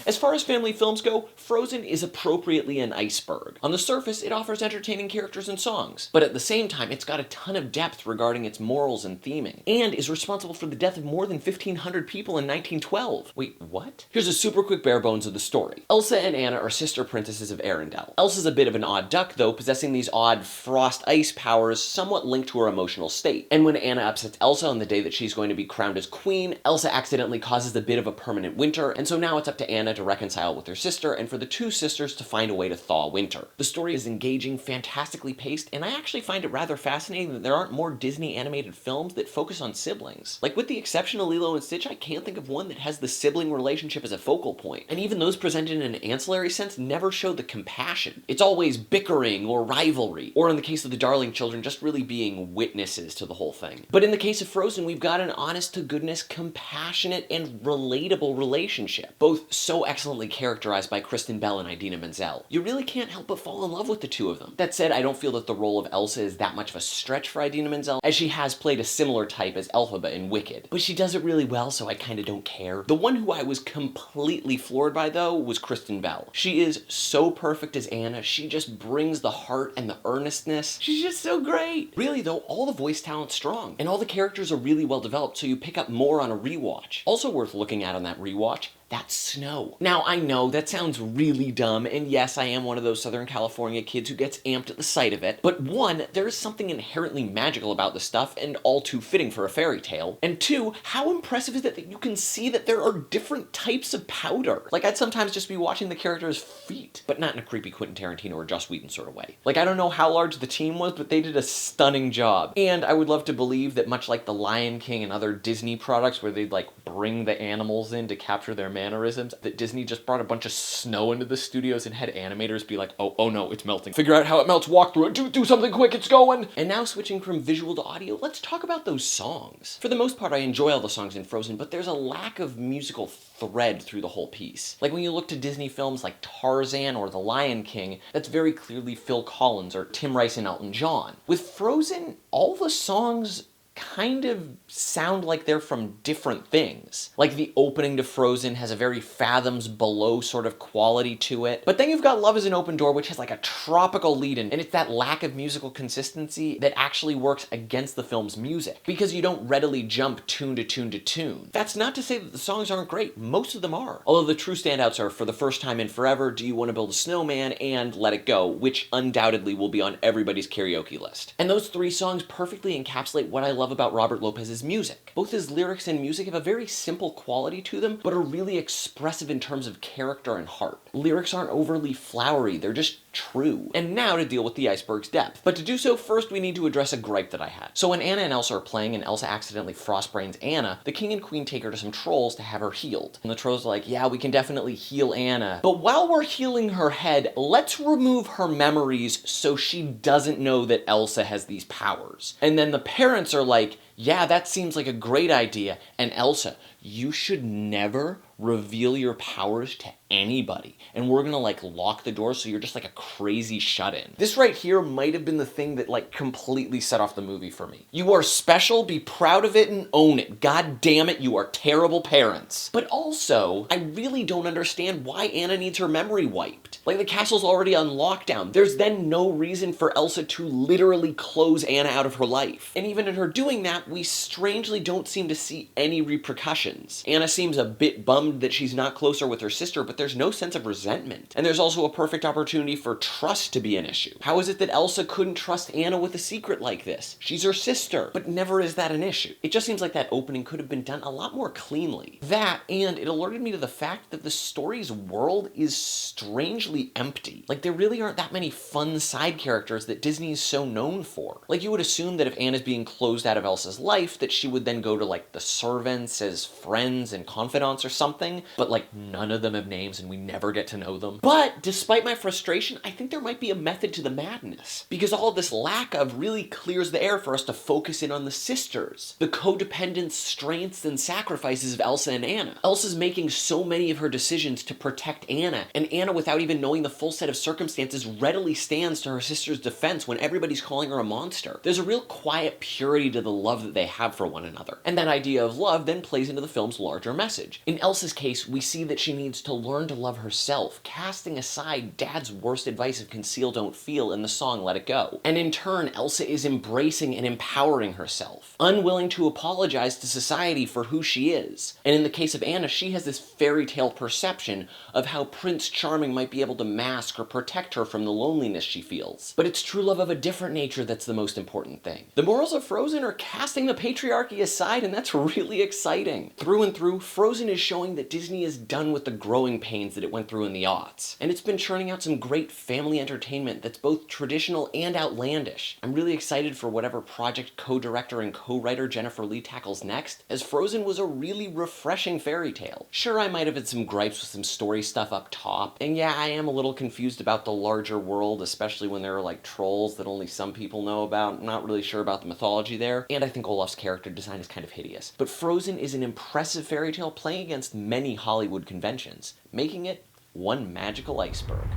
As far as family films go, Frozen is appropriately an iceberg. On the surface, it offers entertaining characters and songs, but at the same time, it's got a ton of depth regarding its morals and theming, and is responsible for the death of more than 1,500 people in 1912. Wait, what? Here's a super quick bare bones of the story. Elsa and Anna are sister princesses of Arendelle. Elsa's a bit of an odd duck, though, possessing these odd frost-ice powers somewhat linked to her emotional state. And when Anna upsets Elsa on the day that she's going to be crowned as queen, Elsa accidentally causes a bit of a permanent winter, and so now it's up to Anna to reconcile with her sister, and for the two sisters to find a way to thaw winter. The story is engaging, fantastically paced, and I actually find it rather fascinating that there aren't more Disney animated films that focus on siblings. Like, with the exception of Lilo and Stitch, I can't think of one that has the sibling relationship as a focal point, and even those presented in an ancillary sense never show the compassion. It's always bickering or rivalry, or in the case of the Darling Children, just really being witnesses to the whole thing. But in the case of Frozen, we've got an honest-to-goodness, compassionate, and relatable relationship, both so excellently characterized by Kristen Bell and Idina Menzel. You really can't help but fall in love with the two of them. That said, I don't feel that the role of Elsa is that much of a stretch for Idina Menzel, as she has played a similar type as Elphaba in Wicked. But she does it really well, so I kinda don't care. The one who I was completely floored by, though, was Kristen Bell. She is so perfect as Anna. She just brings the heart and the earnestness. She's just so great. Really, though, all the voice talent's strong, and all the characters are really well developed, so you pick up more on a rewatch. Also worth looking at on that rewatch, that's snow. Now, I know that sounds really dumb, and yes, I am one of those Southern California kids who gets amped at the sight of it, but one, there is something inherently magical about the stuff and all too fitting for a fairy tale, and two, how impressive is it that you can see that there are different types of powder? Like, I'd sometimes just be watching the character's feet, but not in a creepy Quentin Tarantino or Joss Whedon sort of way. Like, I don't know how large the team was, but they did a stunning job, and I would love to believe that much like The Lion King and other Disney products where they'd, like, bring the animals in to capture their mannerisms, that Disney just brought a bunch of snow into the studios and had animators be like, oh no, it's melting. Figure out how it melts, walk through it, do something quick, it's going! And now switching from visual to audio, let's talk about those songs. For the most part, I enjoy all the songs in Frozen, but there's a lack of musical thread through the whole piece. Like when you look to Disney films like Tarzan or The Lion King, that's very clearly Phil Collins or Tim Rice and Elton John. With Frozen, all the songs kind of sound like they're from different things. Like the opening to Frozen has a very fathoms below sort of quality to it. But then you've got Love is an Open Door, which has like a tropical lead-in, and it's that lack of musical consistency that actually works against the film's music, because you don't readily jump tune to tune to tune. That's not to say that the songs aren't great. Most of them are. Although the true standouts are For the First Time in Forever, Do You Want to Build a Snowman, and Let It Go, which undoubtedly will be on everybody's karaoke list. And those three songs perfectly encapsulate what I love about Robert Lopez's music. Both his lyrics and music have a very simple quality to them, but are really expressive in terms of character and heart. Lyrics aren't overly flowery, they're just true. And now to deal with the iceberg's depth. But to do so, first we need to address a gripe that I had. So when Anna and Elsa are playing and Elsa accidentally frostbrains Anna, the king and queen take her to some trolls to have her healed. And the trolls are like, yeah, we can definitely heal Anna, but while we're healing her head, let's remove her memories so she doesn't know that Elsa has these powers. And then the parents are like, yeah, that seems like a great idea. And Elsa, you should never reveal your powers to anybody. And we're gonna like lock the door so you're just like a crazy shut-in. This right here might have been the thing that like completely set off the movie for me. You are special, be proud of it and own it. God damn it, you are terrible parents. But also, I really don't understand why Anna needs her memory wiped. Like the castle's already on lockdown. There's then no reason for Elsa to literally close Anna out of her life. And even in her doing that, we strangely don't seem to see any repercussions. Anna seems a bit bummed that she's not closer with her sister, but there's no sense of resentment. And there's also a perfect opportunity for trust to be an issue. How is it that Elsa couldn't trust Anna with a secret like this? She's her sister, but never is that an issue. It just seems like that opening could have been done a lot more cleanly. That, and it alerted me to the fact that the story's world is strangely empty. Like there really aren't that many fun side characters that Disney is so known for. Like you would assume that if Anna's being closed out of Elsa's life, that she would then go to like the servants as friends and confidants or something, but like none of them have names and we never get to know them. But despite my frustration, I think there might be a method to the madness, because all of this lack of really clears the air for us to focus in on the sisters, the codependent strengths and sacrifices of Elsa and Anna. Elsa's making so many of her decisions to protect Anna, and Anna, without even knowing the full set of circumstances, readily stands to her sister's defense when everybody's calling her a monster. There's a real quiet purity to the love love that they have for one another. And that idea of love then plays into the film's larger message. In Elsa's case, we see that she needs to learn to love herself, casting aside Dad's worst advice of conceal, don't feel in the song Let It Go. And in turn, Elsa is embracing and empowering herself, unwilling to apologize to society for who she is. And in the case of Anna, she has this fairy tale perception of how Prince Charming might be able to mask or protect her from the loneliness she feels. But it's true love of a different nature that's the most important thing. The morals of Frozen are casting the patriarchy aside, and that's really exciting. Through and through, Frozen is showing that Disney is done with the growing pains that it went through in the aughts. And it's been churning out some great family entertainment that's both traditional and outlandish. I'm really excited for whatever project co-director and co-writer Jennifer Lee tackles next, as Frozen was a really refreshing fairy tale. Sure, I might have had some gripes with some story stuff up top, and yeah, I am a little confused about the larger world, especially when there are like trolls that only some people know about. I'm not really sure about the mythology there, and I think Olaf's character design is kind of hideous. But Frozen is an impressive fairy tale playing against many Hollywood conventions, making it one magical iceberg.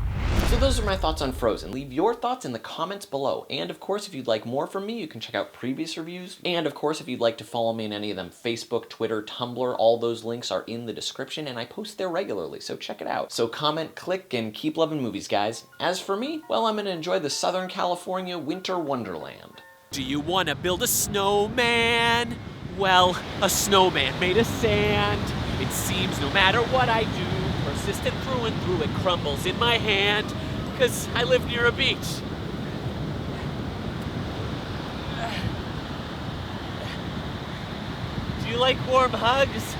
So those are my thoughts on Frozen. Leave your thoughts in the comments below. And of course, if you'd like more from me, you can check out previous reviews. And of course, if you'd like to follow me in any of them, Facebook, Twitter, Tumblr, all those links are in the description, and I post there regularly, so check it out. So comment, click, and keep loving movies, guys. As for me, well, I'm gonna enjoy the Southern California winter wonderland. Do you want to build a snowman? Well, a snowman made of sand. It seems no matter what I do, persistent through and through, it crumbles in my hand, 'cause I live near a beach. Do you like warm hugs?